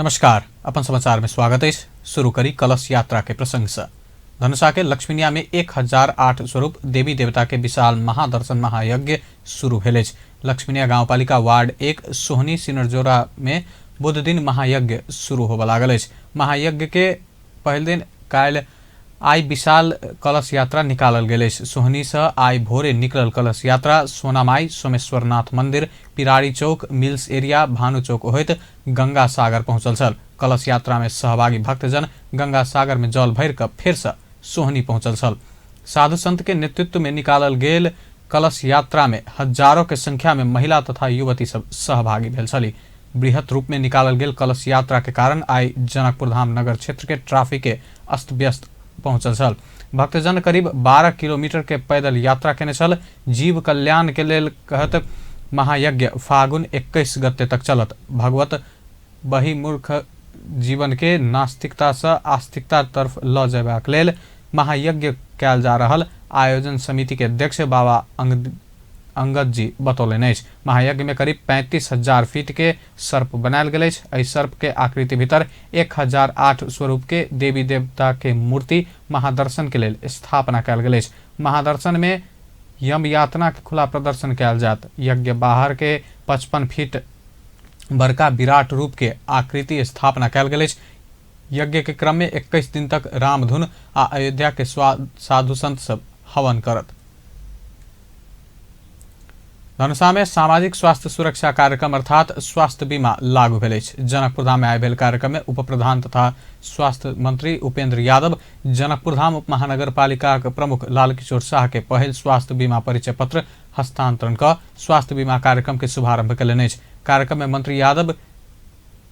नमस्कार, अपन समाचार में स्वागत है। शुरू करी कलश यात्रा के प्रसंग से। धनुषा के लक्ष्मीनिया में 1008 स्वरूप देवी देवता के विशाल महादर्शन महायज्ञ शुरू भेल। लक्ष्मीनिया गांवपालिका वार्ड 1 सोहनी सिनरजोरा में बुध दिन महायज्ञ शुरू होबे लागल। महायज्ञ के पहल दिन काल आई विशाल कलश यात्रा निकालल गेल। सोहनी से आई भोरे निकलल कलश यात्रा सोनामाई सोमेश्वरनाथ मंदिर पिराड़ी चौक मिल्स एरिया भानु चौक होइत गंगा सागर पहुंचल छल। कलश यात्रा में सहभागी भक्तजन गंगा सागर में जल भर कर फिर से सोहनी पहुंचल छल। साधु संत के नेतृत्व में निकालल गेल कलश यात्रा में हजारों के संख्या में महिला तथा युवती सब सहभागी भेल छली। बृहत रूप में निकालल गेल कलश यात्रा के कारण आई जनकपुर धाम नगर क्षेत्र के ट्रैफिक के अस्त व्यस्त पहुंचल छल। भक्तजन करीब 12 किलोमीटर के पैदल यात्रा केने छल। जीव कल्याण के लेल कहत महायज्ञ फागुन 21 गते तक चलत। भगवत बहिर्मुख जीवन के नास्तिकता से आस्तिकता तरफ ल जयबाक लेल महायज्ञ कैल जा रहल आयोजन समिति के अध्यक्ष बाबा अंगद जी बतौलनि। महायज्ञ में करीब 35,000 फीट के सर्प बनायल गेल। एहि सर्प के आकृति भीतर 1008 स्वरूप के देवी देवता के मूर्ति महादर्शन के लेल स्थापना कैल गेल। महादर्शन में यम यातना के खुला प्रदर्शन कैल जात। यज्ञ बाहर के 55 फीट बड़का विराट रूप के आकृति स्थापना कैल गेल। यज्ञ के क्रम में 21 दिन तक रामधुन आ अयोध्या के साधु संत सब हवन करत। धनुषा में सामाजिक स्वास्थ्य सुरक्षा कार्यक्रम अर्थात स्वास्थ्य बीमा लागू भेल। जनकपुर धाम में आय भेल कार्यक्रम में उप प्रधान तथा स्वास्थ्य मंत्री उपेंद्र यादव जनकपुर धाम उप महानगर पालिका के प्रमुख लालकिशोर शाह के पहल स्वास्थ्य बीमा परिचय पत्र हस्तांतरण कर स्वास्थ्य बीमा कार्यक्रम के शुभारंभ कयलनि। कार्यक्रम में मंत्री यादव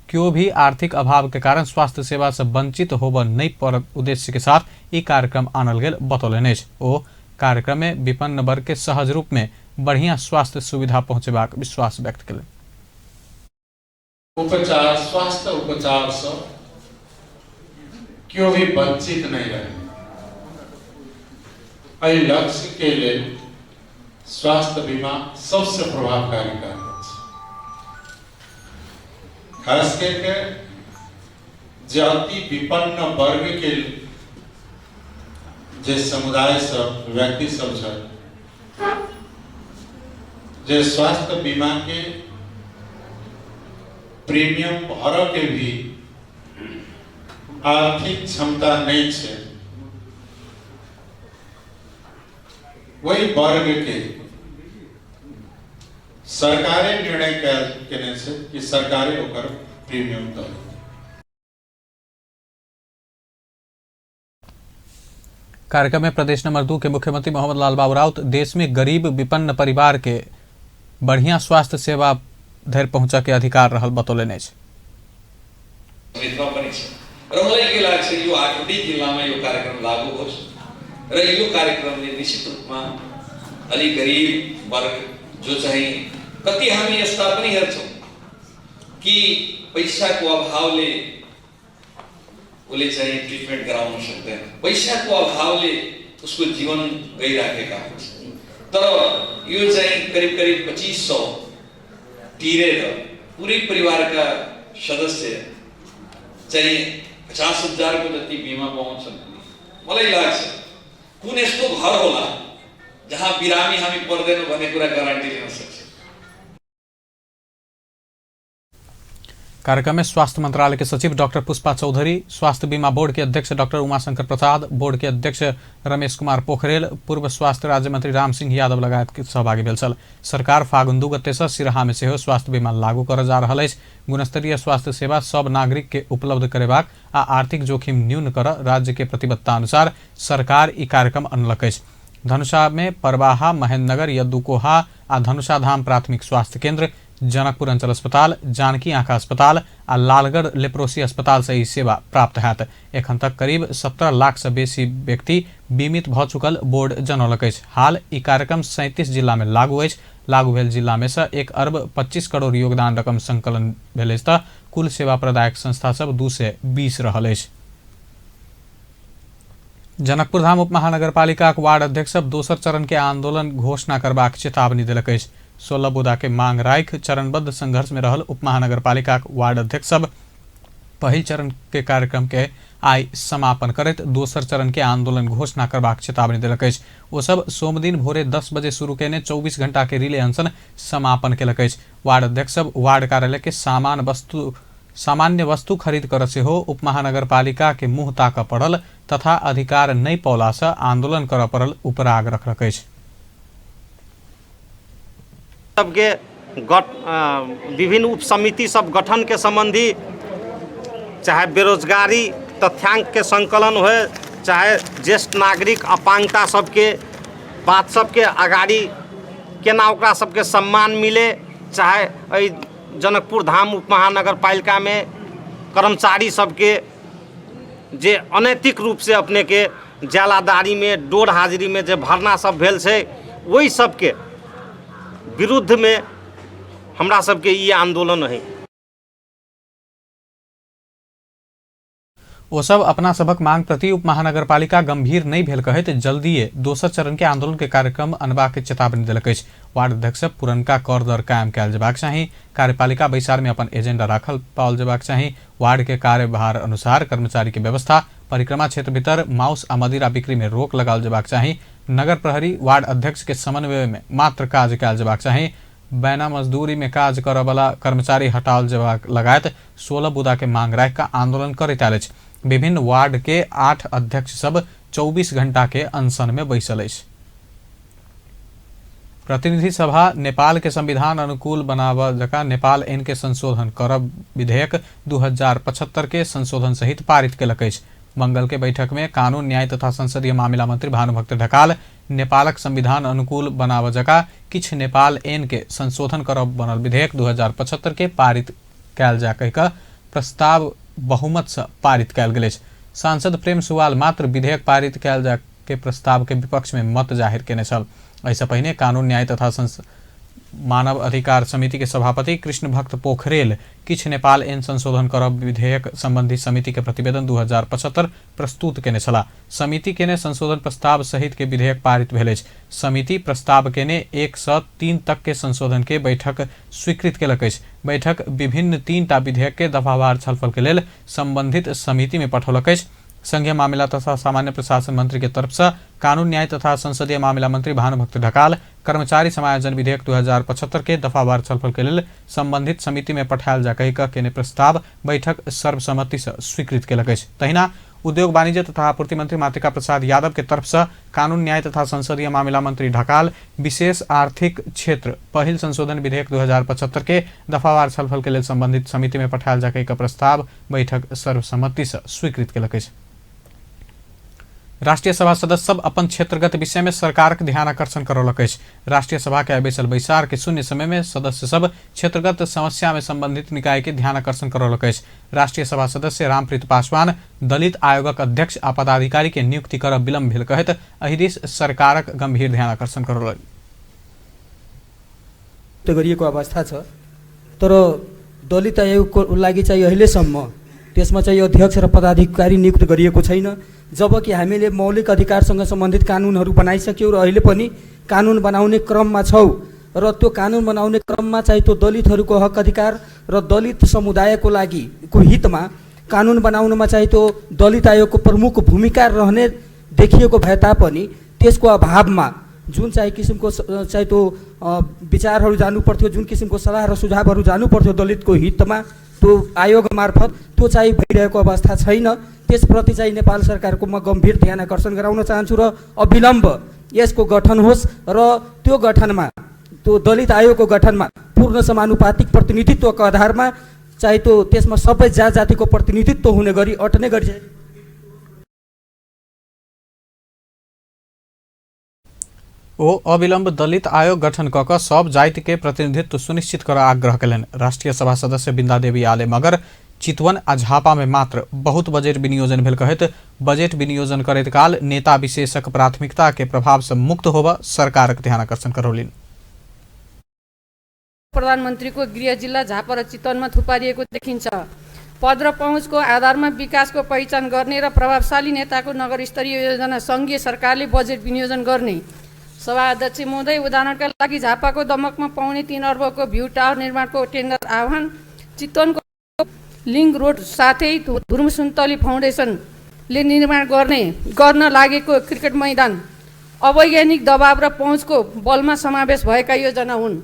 क्यों भी आर्थिक अभाव के कारण स्वास्थ्य सेवा से वंचित होब नहीं पड़त उद्देश्य के साथ ये कार्यक्रम आनल गेल बतौलनि। ओ कार्यक्रम में विपन्न वर्ग के सहज रूप में बढ़िया स्वास्थ्य सुविधा पहुंचेबाक विश्वास व्यक्त करें। उपचार स्वास्थ्य उपचार से क्यों भी वंचित नहीं रहे। एहि लक्ष्य के लिए स्वास्थ्य बीमा सबसे प्रभावकारी कार्य खास करके जाति विपन्न वर्ग के जे समुदाय सब व्यक्ति सब जे स्वास्थ्य बीमा के प्रीमियम भर के भी आर्थिक क्षमता नहीं है, वही वर्ग के सरकारे निर्णय केने से कि सरकारे ओकर प्रीमियम दे। कार्यक्रम में प्रदेश नंबर 2 के मुख्यमंत्री मोहम्मद लाल बाबू राउत देश में गरीब विपन्न परिवार के बढ़िया स्वास्थ्य सेवा धरि पहुंचा के अधिकार रहल बतौलनि। कार्यक्रम लागू होस् र यो कार्यक्रमले निश्चित रूपमा अलि गरीब वर्ग जो चाहिँ कति हामी यस्ता पनि हेर्छौं कि पैसाको अभावले उसले चाहिँ ट्रिटमेन्ट गराउन सक्दैन, पैसाको अभावले उसको जीवन गइराखेका हुन्छ। तर यो चाहिँ करिब 2500 तिरेर पुरै परिवारका सदस्य चाहिँ 50,000 को जति बीमा पाउँछन्। मलाई लाग्छ कुन यस्तो घर होला जहाँ बिरामी हामी पर्दैन भन्ने कुरा गारन्टी लिन सक्छ। कार्यक्रम में स्वास्थ्य मंत्रालय के सचिव डॉक्टर पुष्पा चौधरी, स्वास्थ्य बीमा बोर्ड के अध्यक्ष डॉक्टर उमाशंकर प्रसाद, बोर्ड के अध्यक्ष रमेश कुमार पोखरेल, पूर्व स्वास्थ्य राज्य मंत्री राम सिंह यादव लगायत के सहभागी भेल छल। सरकार फागुन 2 गते से सिरहा में सेहो स्वास्थ्य बीमा लागू कर जा रहल अछि। गुणस्तरीय स्वास्थ्य सेवा सब नागरिक के उपलब्ध करेबाक आ आर्थिक जोखिम न्यून कर राज्य के प्रतिबद्धता अनुसार सरकार ई कार्यक्रम अनलक अछि। धनुषा में परवाहा, महेंद्रनगर, यदुकोहा आ धनुषा धाम प्राथमिक स्वास्थ्य केंद्र, जनकपुर अंचल अस्पताल, जानकी आंखा अस्पताल आ लालगढ़ लेप्रोसी अस्पताल से ई सेवा प्राप्त हैत। एखन तक करीब 17 लाख से बेसी व्यक्ति बीमित भ चुकल बोर्ड जनौलक अछि। हाल ई कार्यक्रम 37 जिला में लागू अछि। लागू भेल जिला में से 1 अरब 25 करोड़ योगदान रकम संकलन भेल अछि तऽ कुल सेवा प्रदायक संस्था सब 220 रहल अछि। जनकपुर धाम उप महानगर पालिका वार्ड अध्यक्ष सब दोसर चरण के आंदोलन घोषणा करबाक चेतावनी देलक अछि। 16 बुधा के मांग राखि चरणबद्ध संघर्ष में रहल उप महानगर पालिका वार्ड अध्यक्ष सब पहिल चरण के कार्यक्रम के आई समापन करैत दोसर चरण के आंदोलन घोषणा करबाक चेतावनी देलक अछि। ओ सब सोम दिन भोरे 10 बजे शुरू केने 24 घंटा के रिले अनशन समापन केलक अछि। वार्ड अध्यक्ष सब वार्ड कार्यालय के सामान्य वस्तु खरीद कर से हो उपमहानगरपालिका के मुंह ताक पड़ल तथा अधिकार नहीं पौला से आंदोलन कर पड़ल उपराग रखलक अछि। सबके विभिन्न उप समिति सब गठन के संबंधी चाहे बेरोजगारी तथ्यांक के संकलन होए, चाहे ज्येष्ठ नागरिक अपांगता सबके बात सबके अगाड़ी केना ओकरा सबके सम्मान मिले, चाहे एहि जनकपुर धाम उपमहानगर पालिका में कर्मचारी सबके जे अनैतिक रूप से अपने के जालादारी में डोर हाजिरी में जे भरना सब भेल छै, वही सबके विरुद्ध में हमरा सबके ये आंदोलन है। ओ सब अपना सबक मांग प्रति उप महानगरपालिका गंभीर नहीं भेल कहैत जल्दीए दोसर चरण के आंदोलन के कार्यक्रम अनबाक के चेतावनी देलक अछि। वार्ड अध्यक्ष पुरनका कर दर कायम कयल जेबाक चाही, कार्यपालिका बैसार में अपन एजेंडा राखल पाओल जेबाक चाही, वार्ड के कार्यभार अनुसार कर्मचारी के व्यवस्था, परिक्रमा क्षेत्र भीतर माउस आ मदिरा बिक्री में रोक लगाओल जेबाक चाही, नगर प्रहरी वार्ड अध्यक्ष के समन्वय में मात्र काज कयल जेबाक चाही, बैना मजदूरी में काज करय वाला कर्मचारी हटाओल जेबाक लगायत 16 बुदा के मांग राखि कऽ आंदोलन करैत आयल अछि। विभिन्न वार्ड के 8 अध्यक्ष सब 24 घंटा के अनशन में बैसल अछि। प्रतिनिधि सभा नेपाल के संविधान अनुकूल बनाबा जका नेपाल ऐन के संशोधन करब विधेयक 2075 के संशोधन सहित पारित केलक अछि। मंगल के बैठक में कानून न्याय तथा संसदीय मामिला मंत्री भानुभक्त ढकाल नेपालक संविधान अनुकूल बनाबा जका किछ नेपाल ऐन के संशोधन करब बनल विधेयक 2075 के पारित कयल जा कहि कऽ प्रस्ताव बहुमत से पारित कयल गेल अछि। सांसद प्रेम सुवाल मात्र विधेयक पारित कयल जा के प्रस्ताव के विपक्ष में मत जाहिर केने छल। ऐसा पहले कानून न्याय तथा मानव अधिकार समिति के सभापति कृष्ण भक्त पोखरेल किछ नेपाल ऐन संशोधन करब विधेयक संबंधी समिति के प्रतिवेदन 2075 प्रस्तुत केने छला। समिति केने संशोधन प्रस्ताव सहित के विधेयक पारित भेल अछि। समिति प्रस्ताव केने 1 से 3 तक के संशोधन के बैठक स्वीकृत केलक अछि। बैठक विभिन्न 3टा विधेयक के दफावार छलफल के लेल संबंधित समिति में पठौलक अछि। संघीय मामला तथा सामान्य प्रशासन मंत्री के तरफ से कानून न्याय तथा संसदीय मामला मंत्री भानुभक्त ढकाल कर्मचारी समायोजन विधेयक 2075 के दफावार छलफल के लेल संबंधित समिति में पठायल जा कहि कऽ केने प्रस्ताव बैठक सर्वसम्मति से स्वीकृत केलक अछि। तहिना उद्योग वाणिज्य तथा आपूर्ति मंत्री मातृका प्रसाद यादव के तरफ से कानून न्याय तथा संसदीय मामला मंत्री ढकाल विशेष आर्थिक क्षेत्र पहिल संशोधन विधेयक 2075 के दफावार छलफल के लेल संबंधित समिति में पठायल जा कहि कऽ प्रस्ताव बैठक सर्वसम्मति से स्वीकृत केलक अछि। राष्ट्रीय सभा सदस्य सब अपन क्षेत्रगत विषय में सरकार के ध्यान आकर्षण करौलक अछि। राष्ट्रीय सभा के बैसल बैसार के शून्य समय में सदस्य सब क्षेत्रगत समस्या में संबंधित निकाय के ध्यान आकर्षण करौलक अछि। राष्ट्रीय सभा सदस्य रामप्रीत पासवान दलित आयोगक अध्यक्ष आ पदाधिकारी के नियुक्ति करब विलम्ब भेल कहैत एहि दिस सरकारक गंभीर ध्यान आकर्षण करौलक। गरिएको अवस्था छ, तर दलित आयोगको लागि चाहिँ अहिलेसम्म त्यसमा चाहिँ अध्यक्ष र पदाधिकारी नियुक्त गरिएको छैन। जबकि हामीले मौलिक अधिकारसँग सम्बन्धित कानुनहरू बनाइसक्यौँ र अहिले पनि कानुन बनाउने क्रममा छौँ र त्यो कानुन बनाउने क्रममा चाहिँ त्यो दलितहरूको हक अधिकार र दलित समुदायको लागि को हितमा कानुन बनाउनमा चाहिँ त्यो दलित आयोगको प्रमुख भूमिका रहने देखिएको भए तापनि त्यसको अभावमा जुन चाहिँ किसिमको चाहिँ त्यो विचारहरू जानु पर्थ्यो, जुन किसिमको सल्लाह र सुझावहरू जानु पर्थ्यो दलितको हितमा, त्यो आयोग मार्फत त्यो चाहिँ भइरहेको अवस्था छैन। त्यसप्रति चाहिँ नेपाल सरकारको म गम्भीर ध्यान आकर्षण गराउन चाहन्छु र अविलम्ब यसको गठन होस् र त्यो गठनमा त्यो दलित आयोगको गठनमा पूर्ण समानुपातिक प्रतिनिधित्वको आधारमा चाहिँ त्यो त्यसमा सबै जातिको प्रतिनिधित्व हुने गरी अट्ने गरी ओ अविलम्ब दलित आयोग गठन कऽ कऽ सब जाति के प्रतिनिधित्व सुनिश्चित कर आग्रह कयलनि। राष्ट्रीय सभा सदस्य बिन्दा देवी आले मगर चितवन आ झापा में मात्र बहुत बजेट विनियोजन भेल कहैत बजेट विनियोजन करैत काल नेता विशेषक प्राथमिकता के प्रभाव से मुक्त होबऽ सरकारक ध्यान आकर्षण करौलनि। प्रधानमन्त्रीको गृह जिल्ला झापा र चितवनमा थुपारिएको देखिन्छ। पद र पहुँचको आधारमा विकासको पहिचान गर्ने र प्रभावशाली नेताको नगर स्तरीय योजना सङ्घीय सरकारले बजेट विनियोजन गर्ने। सभा अध्यक्ष महोदय, उदाहरणका लागि झापाको दमकमा 3.25 अर्बको भ्यू टावर निर्माणको टेन्डर आह्वान, चितवनको लिङ्क रोड साथै धुर्मसुन्तली फाउन्डेसनले निर्माण गर्न लागेको क्रिकेट मैदान अवैज्ञानिक दबाव र पहुँचको बलमा समावेश भएका योजना हुन्।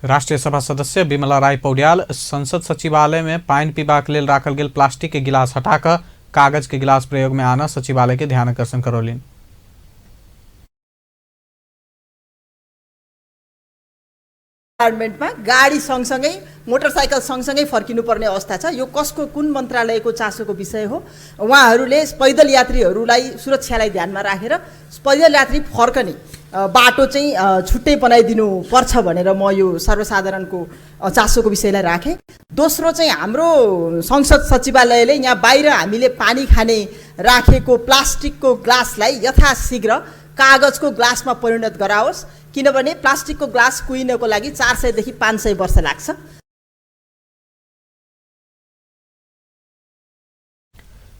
राष्ट्रिय सभा सदस्य विमला राई पौड्याल संसद सचिवालय में पानी पीबाक लेल राखल गेल प्लास्टिक के गिलास हटाकर कागज के गिलास प्रयोग में आना सचिवालय के ध्यान आकर्षण करौलिन। डिपार्टमेन्टमा गाडी सँगसँगै मोटरसाइकल सँगसँगै फर्किनुपर्ने अवस्था छ। यो कसको कुन मन्त्रालयको चासोको विषय हो? उहाँहरूले पैदल यात्रीहरूलाई सुरक्षालाई ध्यानमा राखेर पैदल यात्री फर्कने बाटो चाहिँ छुट्टै बनाइदिनु पर्छ भनेर म यो सर्वसाधारणको चासोको विषयलाई राखेँ। दोस्रो चाहिँ हाम्रो संसद सचिवालयले यहाँ बाहिर हामीले पानी खाने राखेको प्लास्टिकको ग्लासलाई यथाशीघ्र कागजको ग्लासमा परिणत गराओस्, किनभने प्लास्टिकको ग्लास कुहिनको लागि 400 देखि 500 वर्ष लाग्छ।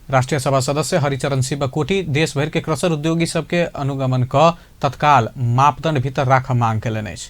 राष्ट्रिय सभा सदस्य हरिचरण शिवकोटी देशभर के क्रसर उद्योगी सबके अनुगमन क तत्काल मापदंड भीतर राख मांग केलनि अछि।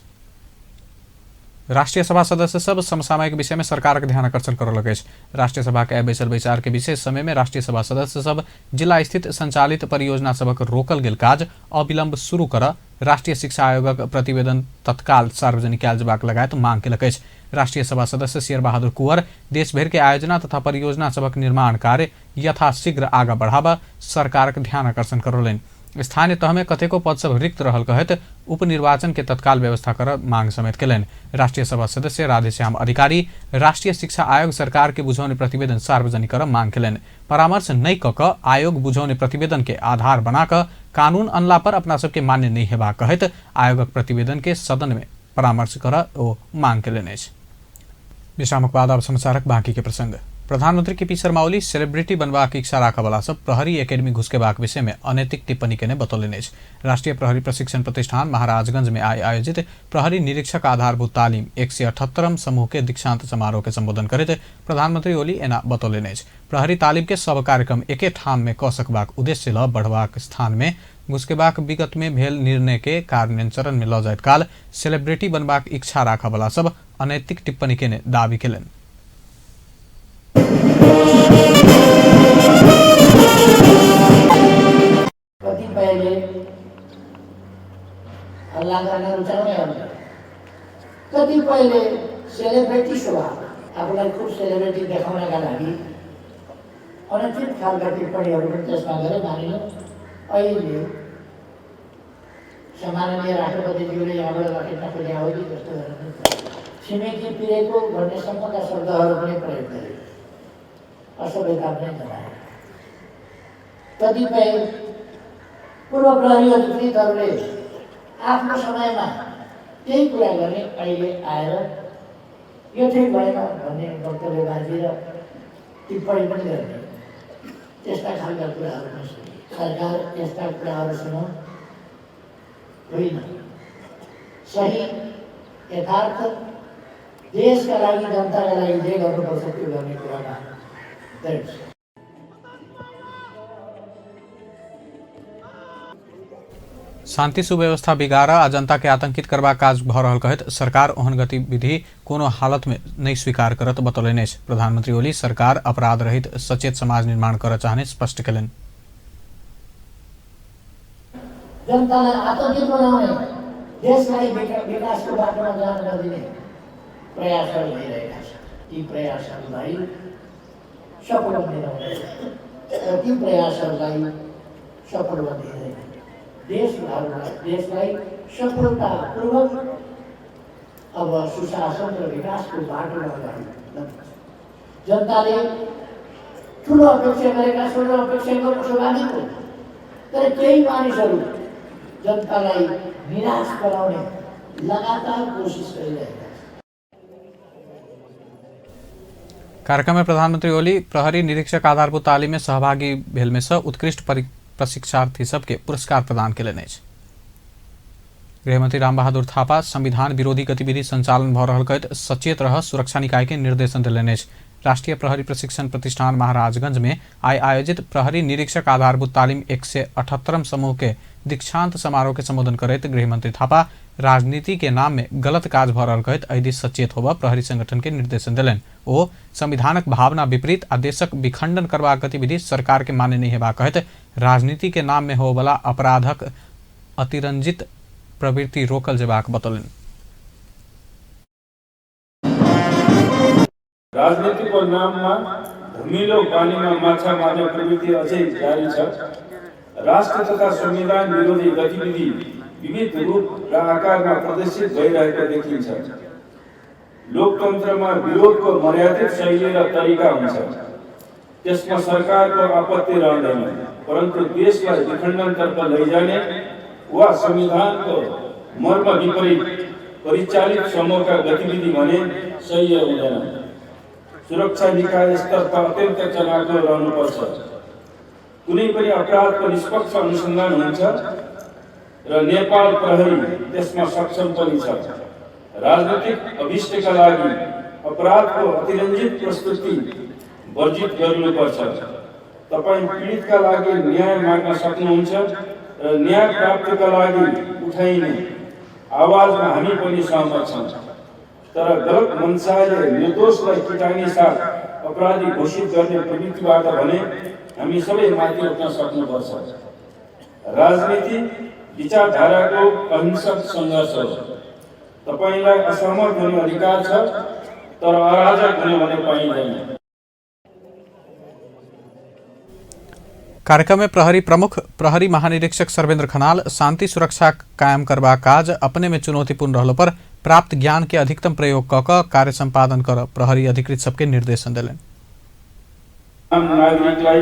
राष्ट्रिय सभा सदस्य सब समसामयिक विषय में सरकार के ध्यान आकर्षण करलक अछि। राष्ट्रिय सभा के बैसल विचार के विशेष समय में राष्ट्रिय सभा सदस्य सब जिला स्थित संचालित परियोजना सबक रोकल गेल काज अविलंब शुरू कर राष्ट्रिय शिक्षा आयोगक प्रतिवेदन तत्काल सार्वजनिक कयल जेबाक लगायत मांग केलक अछि। राष्ट्रिय सभा सदस्य शेर बहादुर कुंवर देशभर के आयोजना तथा परियोजना सबक निर्माण कार्य यथाशीघ्र आगा बढ़ावा सरकार के ध्यान आकर्षण करौलनि। स्थानीय तह में कतेको पद सब रिक्त रहल कहत उपनिर्वाचन के तत्काल व्यवस्था कर मांग समेत केलनि। राष्ट्रिय सभा सदस्य राधेश्याम अधिकारी राष्ट्रिय शिक्षा आयोग सरकार के बुझाउने प्रतिवेदन सार्वजनिक कर मांग केलनि। परामर्श नै क आयोग बुझाउने प्रतिवेदन के आधार बनाकर कानून अनला पर अपना सबके मान्य नहीं हेबाक कहत आयोगक प्रतिवेदन के सदन में परामर्श कर ओ मांग केलनि अछि। विश्रामक बाद अब समाचारक बाँकी के प्रसंग। प्रधानमंत्री केपी शर्मा ओली सेलिब्रिटी बनबाक इच्छा राखवाला सब प्रहरी एकेडमी घुसकेबाक विषय में अनैतिक टिप्पणी केने बतौलनि अछि। राष्ट्रीय प्रहरी प्रशिक्षण प्रतिष्ठान महाराजगंज में आयोजित प्रहरी निरीक्षक आधारभूत तालीम 178 समूह के दीक्षांत समारोह के संबोधन करते प्रधानमंत्री ओली एना बतौलनि अछि। प्रहरी तालीम के सब कार्यक्रम एके ठाम में क सकबाक उद्देश्य ल बढ़बाक स्थान में घुसकेबाक विगत में भेल निर्णय के कार्यान्वयन में ल जाइत काल सेलिब्रिटी बनबाक इच्छा राखवाला सब अनैतिक टिप्पणी केने दावी केलनि। कतिपयले हल्ला गर्न रुचाउने हुन्छ, कतिपयले सेलिब्रिटी स्वभाव आफूलाई खुब सेलिब्रिटी देखाउनका लागि अनुचित खालका टिप्पणीहरू पनि त्यसमा गरे। मानिलो अहिले सम्माननीय राष्ट्रपतिज्यूले यहाँबाट लखेट्न खोज्या हो कि जस्तो छिमेकी पिरेको भन्ने सम्मका शब्दहरू पनि प्रयोग गरे, असभ्यता पनि जनाए। कतिपय पूर्व प्रहरी अधिकृतहरूले आफ्नो समयमा त्यही कुरा गर्ने अहिले आएर यो ठिक भएन भन्ने वक्तव्य बाँधेर टिप्पणी पनि गर्ने, त्यस्ता खालका कुराहरू पनि सुने। सरकार यस्ता कुराहरूसँग होइन, सही यथार्थ देशका लागि जनताका लागि जे गर्नुपर्छ त्यो गर्ने कुरामा दृढ छ। शांति सुव्यवस्था बिगाड़ आ जनता के आतंकित करबा काज भ रहल कहत सरकार ओहन गतिविधि कोनो हालत में नहीं स्वीकार करत बतौलनि अछि। प्रधानमंत्री ओली सरकार अपराध रहित सचेत समाज निर्माण कर चाहने स्पष्ट केलनि। जनतालाई आतंकित बनाउने, देशलाई विकासको बाटोमा जान नदिने प्रयासहरू भइरहेका छन्। ती प्रयासहरूलाई सफल बनाउने र ती प्रयासहरूलाई सफल बनाउने देशलाई सफलतापूर्वक अब सुशासन र विकासको बाटोमा अगाडि जनताले ठुलो अपेक्षा गरेका छन् र अपेक्षा गर्नु स्वाभाविक हो। तर केही मानिसहरू जनतालाई निराश गराउने लगातार कोसिस गरिरहेका छन्। कार्यक्रम में प्रधानमंत्री ओली प्रहरी निरीक्षक आधारभूत तालीम में सहभागी भेल में उत्कृष्ट प्रशिक्षार्थी सबके पुरस्कार प्रदान केलनि अछि। गृहमंत्री रामबहादुर थापा संविधान विरोधी गतिविधि संचालन भ रहल कहत सचेत रह सुरक्षा निकाय के निर्देशन देलनि अछि। राष्ट्रीय प्रहरी प्रशिक्षण प्रतिष्ठान महाराजगंज में आयोजित प्रहरी निरीक्षक आधारभूत तालीम 178 समूह के दीक्षांत समारोह के संबोधन करते गृहमंत्री थापा राजनीति के नाम में गलत काज भ रहल कहत एहि सचेत होबा प्रहरी संगठन के निर्देशन दिलन। ओ संविधानक भावना विपरीत आ देशक विखंडन करबाक गतिविधि सरकार के माने नहीं हेबा कहत राजनीति के नाम में होबला अपराधक अतिरंजित प्रवृत्ति रोकल जेबाक बतौलन। राजनीतिको नाममा धमिलो पानीमा माछा मार्ने प्रवृत्ति अझै जारी छ। राष्ट्र तथा संविधान विरोधी गतिविधि विविध रूप र आकारमा प्रदर्शित भइरहेको देखिन्छ। लोकतन्त्रमा विरोधको मर्यादित शैली र तरिका हुन्छ, त्यसमा सरकारको आपत्ति रहँदैन, परन्तु देशलाई विखण्डनतर्फ लैजाने वा संविधानको मर्म विपरीत परिचालित समूहका गतिविधि भने सही हुँदैन। सुरक्षा निकाय स्तरका अत्यन्त चलाखो रहनुपर्छ। कुनै पनि अपराधको निष्पक्ष अनुसन्धान हुन्छ र नेपाल प्रहरी त्यसमा सक्षम पनि छ। राजनीतिक अभिष्टका लागि अपराधको अतिरञ्जित प्रस्तुति वर्जित गर्नुपर्छ। तपाईँ पीडितका लागि न्याय माग्न सक्नुहुन्छ र न्याय प्राप्तिका लागि उठाइने आवाजमा हामी पनि सहमत छौँ, तर गलत मनसायले निर्दोषलाई किटानी साथ अपराधी घोषित गर्ने प्रवृत्तिबाट भने हामी सबै माथि उठ्न सक्नुपर्छ। राजनीति विचारधाराको अहिंसक सङ्घर्ष हो। तपाईलाई असहमत हुने अधिकार छ, तर अराजक हुने भने पाइँदैन। कार्यक्रम में प्रहरी प्रमुख प्रहरी महानिरीक्षक सर्वेन्द्र खनाल शांति सुरक्षा कायम करबा काज अपने में चुनौतीपूर्ण रहलो पर प्राप्त ज्ञान के अधिकतम प्रयोग क कार्य संपादन कर प्रहरी अधिकृत सबके निर्देशन दिलन। आम नागरिकलाई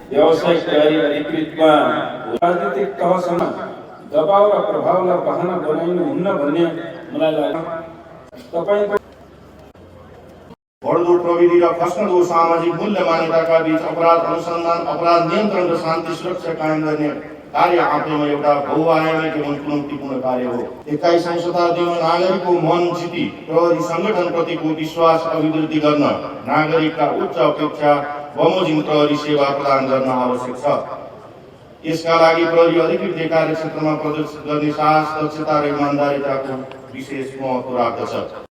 व्यावसायिक प्रहरी अधिकृतमा राजनीतिक तहसम्म दबाव र प्रभावलाई बहाना बनाइनु हुन्न भन्ने मलाई लाग्छ। तपाईको बढ्दो प्रविधि र खस्कँदो सामाजिक मूल्य मान्यताका बीच अपराध अनुसन्धान, अपराध नियन्त्रण र शान्ति सुरक्षा कायम गर्ने कार्य आफैमा एउटा बहुआयामिक एवं चुनौतीपूर्ण कार्य हो। 21औं शताब्दीमा नागरिकको मन जिती प्रहरी संगठनप्रतिको विश्वास अभिवृद्धि गर्न नागरिकका उच्च अपेक्षा बमोजिम प्रहरी सेवा प्रदान गर्न आवश्यक छ। यसका लागि प्रहरी अधिकृतले कार्यक्षेत्रमा प्रदर्शित गर्ने साहस, दक्षता र इमानदारीताको विशेष महत्त्व राख्दछ।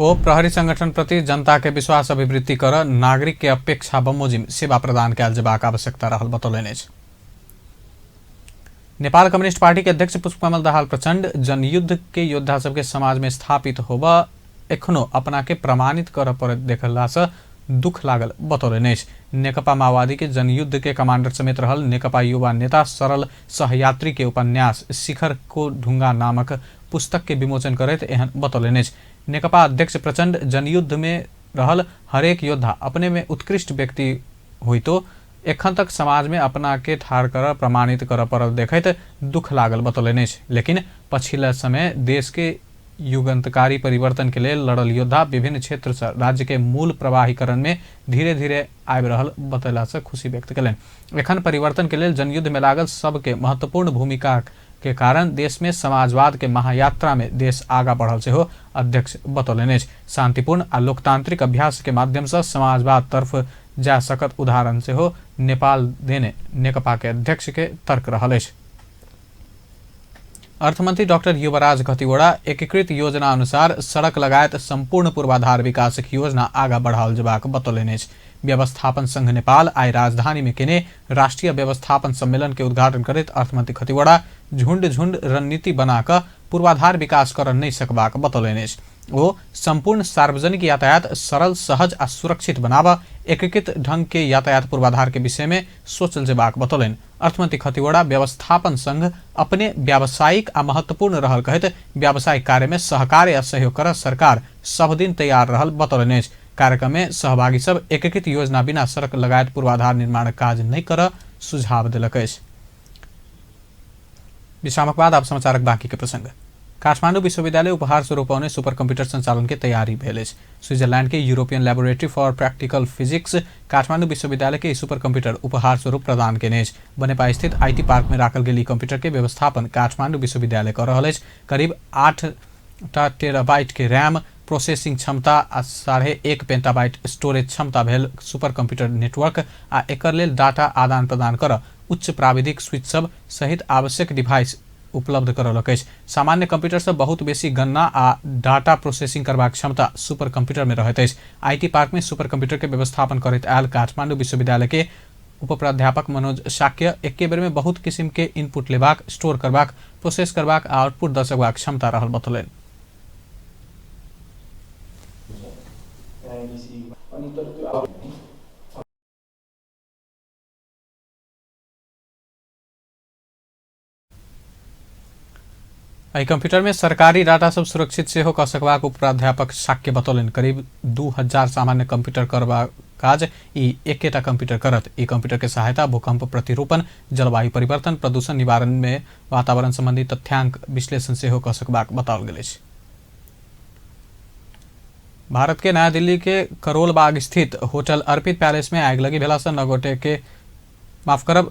ओ प्रहरी संगठन प्रति जनता के विश्वास अभिवृद्धि कर नागरिक के अपेक्षा बमोजिम सेवा प्रदान कैल जेबाक आवश्यकता रहल बतौलनि। नेपाल कम्युनिस्ट पार्टी के अध्यक्ष पुष्पकमल दाहाल प्रचंड जनयुद्ध के योद्धा सबके समाज में स्थापित होबा एखनो अपना के प्रमाणित कर पर देखला से दुख लागल बतौलनि। नेकपा माओवादी के जनयुद्ध के कमांडर समेत रहल नेकपा युवा नेता सरल सहयात्री के उपन्यास शिखर को ढुंगा नामक पुस्तक के विमोचन करत एहन बतौलनि। नेकपा अध्यक्ष प्रचंड जनयुद्ध में रहल हरेक योद्धा अपने में उत्कृष्ट व्यक्ति हुई तो एखन तक समाज में अपना के ठाड़ कर प्रमाणित कर पर देखत दुख लागल बतौलनि। लेकिन पछिला समय देश के युगांतकारी परिवर्तन के लिए लड़ल योद्धा विभिन्न क्षेत्र से राज्य के मूल प्रवाहीकरण में धीरे धीरे आबि रहल बतैला से खुशी व्यक्त कयलनि। एखन परिवर्तन के लिए जनयुद्ध में लागल सबके महत्वपूर्ण भूमिका के कारण देश में समाजवाद के महायात्रा में देश आगा बढ़ल से हो अध्यक्ष बतौलनि। शांतिपूर्ण आ लोकतांत्रिक अभ्यास के माध्यम से समाजवाद तरफ जा सकत उदाहरण से हो नेपाल देने नेकपा के अध्यक्ष के तर्क रहल। अर्थमंत्री डॉक्टर युवराज घतिवड़ा एकीकृत योजना अनुसार सड़क लगायत संपूर्ण पूर्वाधार विकास योजना आगा बढ़ाओल जेबाक बतौलनि। व्यवस्थापन संघ नेपाल आई राजधानी में केने राष्ट्रीय व्यवस्थापन सम्मेलन के उद्घाटन करते अर्थमंत्री खतिवड़ा झुंड झुंड रणनीति बनाकर पूर्वाधार विकास कर नहीं सकबाक बतौलनि। वो संपूर्ण सार्वजनिक यातायात सरल, सहज आ सुरक्षित बनावा एकीकृत ढंग के यातायात पूर्वाधार के विषय में सोचल जेबाक बतौलनि। अर्थमंत्री खतिवड़ा व्यवस्थापन संघ अपने व्यावसायिक आ महत्वपूर्ण रहल कहते व्यावसायिक कार्य में सहकार्य आ सहयोग कर सरकार सब दिन तैयार रहल बतौलनि। कार्यक्रम में सहभागी सब एकीकृत योजना बिना सड़क लगायत पूर्वाधार निर्माण कार्य नहीं कर सुझाव दिलक। विश्रामक बाद आप समाचारक बाँकी के प्रसंग। काठमाडौँ विश्वविद्यालय उपहार स्वरूप आउने सुपर कंप्यूटर संचालन की तैयारी भेल। स्विट्जरलैंड के European laboratory for practical physics Kathmandu विश्वविद्यालय के सुपर कंप्यूटर उपहार स्वरूप प्रदान केने। बनेपा स्थित आईटी पार्क में राखल गेल कंप्यूटर के व्यवस्थापन काठमाडौँ विश्वविद्यालय कर रहल। करीब टेराबाइट के रैम प्रोसेसिंग क्षमता आ 1.5 पेंटाबाइट स्टोरेज क्षमता भेल सुपर कंप्यूटर नेटवर्क आ एकर लेल डाटा आदान प्रदान कर उच्च प्राविधिक स्विच सब सहित आवश्यक डिवाइस उपलब्ध करलक अछि। सामान्य कंप्यूटर से बहुत बेसी गणना आ डाटा प्रोसेसिंग करबाक क्षमता सुपर कंप्यूटर में रहैत अछि। आईटी पार्क में सुपर कंप्यूटर के व्यवस्थापन करैत आयल काठमांडू विश्वविद्यालय के उपप्राध्यापक मनोज शाक्य एके बेर में बहुत किसिम के इनपुट लेबाक, स्टोर करबाक, प्रोसेस करबाक आ आउटपुट दर्शाबाक क्षमता रहल बतौलनि। एहि कंप्यूटर में सरकारी डाटा सब सुरक्षित से हो क सकबाक उपप्राध्यापक शाक्य बतौलनि। करीब 2000 सामान्य कंप्यूटर करबाक काज ई एकेटा कंप्यूटर करत। ई कंप्यूटर के सहायता भूकंप प्रतिरूपण, जलवायु परिवर्तन, प्रदूषण निवारण में वातावरण संबंधी तथ्यांक विश्लेषण से हो क सकबाक बताओल गेल अछि। भारत के नया दिल्ली के करोल बाग स्थित होटल अर्पित पैलेस में आगि लगी भेला से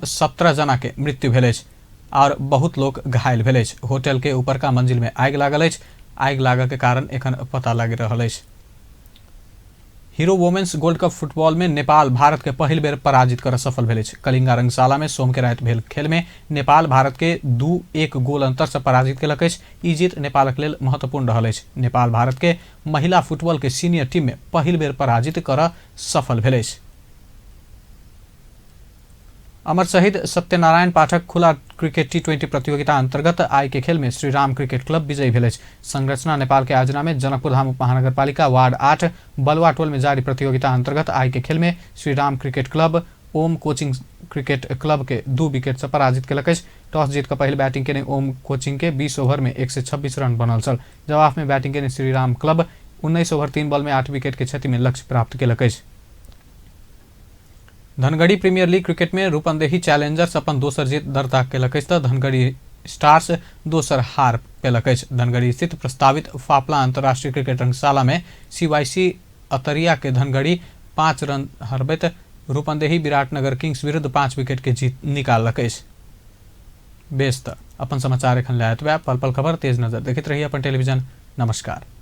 17 जना के मृत्यु भेल अछि और बहुत लोग घायल भेल अछि। होटल के ऊपर का मंजिल में आगि लागल अछि। आगि लागल के कारण एखन पता लागि रहल अछि। Hero women's gold cup football में नेपाल भारत के पहिल बेर पराजित कर सफल भेल अछि। कलिंगा रंगशाला में सोम के राति भेल खेल में नेपाल भारत के 2-1 गोल अंतर से पराजित केलक अछि। ई जीत नेपालक लेल महत्वपूर्ण रहल अछि। नेपाल भारत के महिला फुटबॉल के सीनियर टीम में पहिल बेर पराजित कर सफल भेल अछि। अमर शहीद सत्यनारायण पाठक खुला क्रिकेट टी20 प्रतियोगिता अंतर्गत आई के खेल में श्रीराम क्रिकेट क्लब विजयी भेल अछि। संरचना नेपाल के आयोजना में जनकपुर धाम उपमहानगरपालिका वार्ड 8 बलुआ टोल में जारी प्रतियोगिता अंतर्गत आई के खेल में श्रीराम क्रिकेट क्लब ओम कोचिंग क्रिकेट क्लब के 2 विकेट से पराजित केलक अछि। टॉस जीत कर पहले बैटिंग केने ओम कोचिंग के 20 ओवर में 126 रन बनल छल। जवाब में बैटिंग केने श्रीराम क्लब 19 ओवर 3 बॉल में 8 विकेट के क्षति में लक्ष्य प्राप्त केलक अछि। धनगढ़ी प्रीमियर लीग क्रिकेट में रूपंदेही चैलेंजर्स अपन दोसर जीत दर्ता केलक अछि तऽ धनगढ़ी स्टार्स दोसर हार पेलक अछि। धनगढ़ी स्थित प्रस्तावित फापला अंतर्राष्ट्रीय क्रिकेट रंगशाला में CYC अतरिया के धनगढ़ी 5 रन हरबैत रूपंदेही विराटनगर किंग्स विरुद्ध 5 विकेट के जीत निकाललक अछि। बेस तऽ अपन समाचार एखन लायत पल पल खबर तेज नजर देखैत रही अपन टेलीविजन। नमस्कार।